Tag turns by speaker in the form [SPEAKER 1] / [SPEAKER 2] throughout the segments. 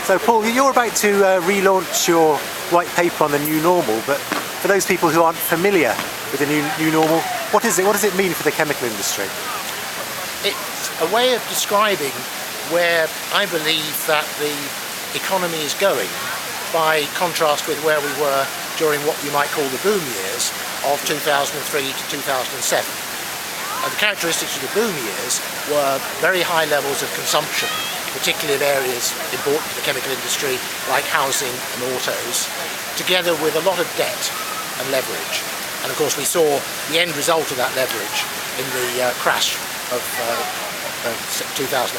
[SPEAKER 1] So Paul, you're about to relaunch your white paper on the new normal, but for those people who aren't familiar with the new normal, what is it? What does it mean for the chemical industry?
[SPEAKER 2] It's a way of describing where I believe that the economy is going, by contrast with where we were during what you might call the boom years of 2003 to 2007. And the characteristics of the boom years were very high levels of consumption, particularly of areas important to the chemical industry like housing and autos, together with a lot of debt and leverage. And of course we saw the end result of that leverage in the crash of 2008.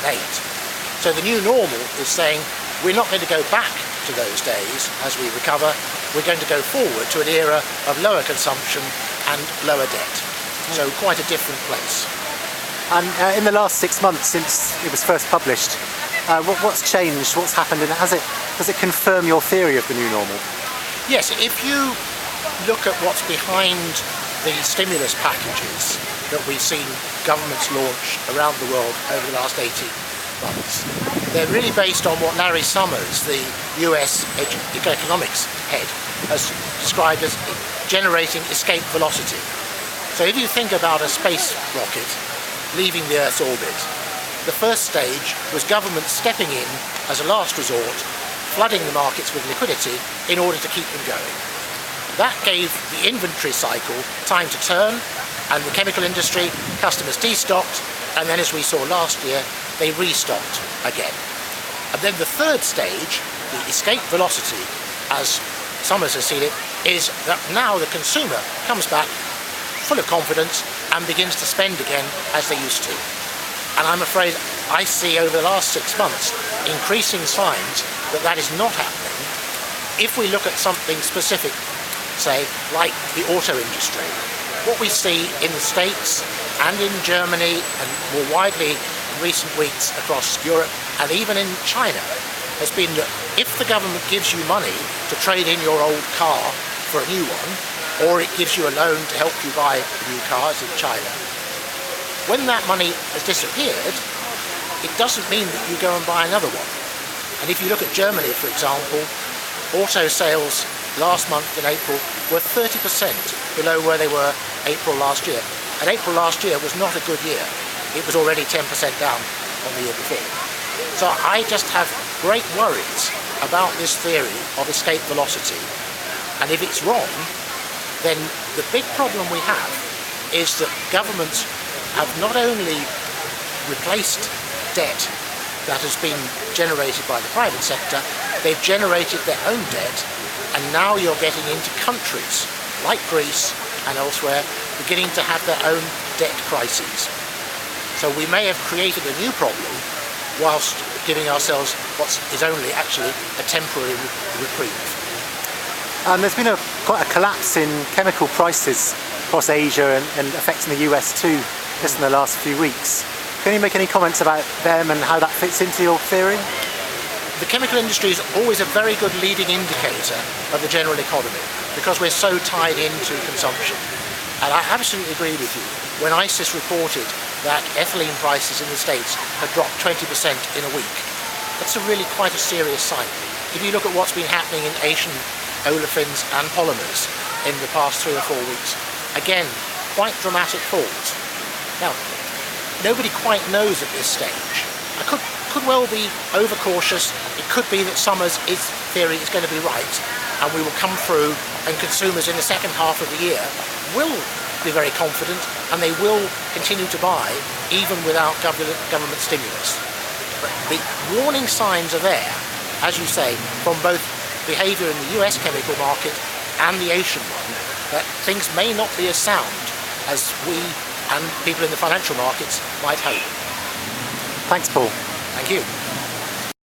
[SPEAKER 2] So the new normal is saying we're not going to go back to those days as we recover. We're going to go forward to an era of lower consumption and lower debt. So quite a different place.
[SPEAKER 1] And in the last 6 months since it was first published, what's changed? What's happened? And does it confirm your theory of the new normal?
[SPEAKER 2] Yes, if you look at what's behind the stimulus packages that we've seen governments launch around the world over the last 18 months, they're really based on what Larry Summers, the US economics head, has described as generating escape velocity. So if you think about a space rocket leaving the Earth's orbit, the first stage was government stepping in as a last resort, flooding the markets with liquidity in order to keep them going. That gave the inventory cycle time to turn, and the chemical industry, customers destocked, and then as we saw last year, they restocked again. And then the third stage, the escape velocity, as Summers has seen it, is that now the consumer comes back full of confidence and begins to spend again as they used to. And I'm afraid I see over the last 6 months increasing signs that that is not happening. If we look at something specific, say, like the auto industry, what we see in the States and in Germany and more widely in recent weeks across Europe and even in China has been that if the government gives you money to trade in your old car for a new one, or it gives you a loan to help you buy new cars in China, when that money has disappeared, it doesn't mean that you go and buy another one. And if you look at Germany, for example, auto sales last month in April were 30% below where they were April last year. And April last year was not a good year. It was already 10% down on the year before. So I just have great worries about this theory of escape velocity. And if it's wrong, then the big problem we have is that governments have not only replaced debt that has been generated by the private sector, they've generated their own debt, and now you're getting into countries like Greece and elsewhere beginning to have their own debt crises. So we may have created a new problem whilst giving ourselves what is only actually a temporary reprieve.
[SPEAKER 1] There's been quite a collapse in chemical prices across Asia and affecting the US too, just in the last few weeks. Can you make any comments about them and how that fits into your theory?
[SPEAKER 2] The chemical industry is always a very good leading indicator of the general economy because we're so tied into consumption. And I absolutely agree with you. When ICIS reported that ethylene prices in the States had dropped 20% in a week, that's really quite a serious sign. If you look at what's been happening in Asian olefins and polymers in the past 3 or 4 weeks, again, quite dramatic falls. Now, nobody quite knows at this stage. I could well be overcautious. It could be that Summers' theory is going to be right, and we will come through, and consumers in the second half of the year will be very confident, and they will continue to buy even without government stimulus. But the warning signs are there, as you say, from both behaviour in the US chemical market and the Asian one, that things may not be as sound as we and people in the financial markets might hope.
[SPEAKER 1] Thanks, Paul.
[SPEAKER 2] Thank you.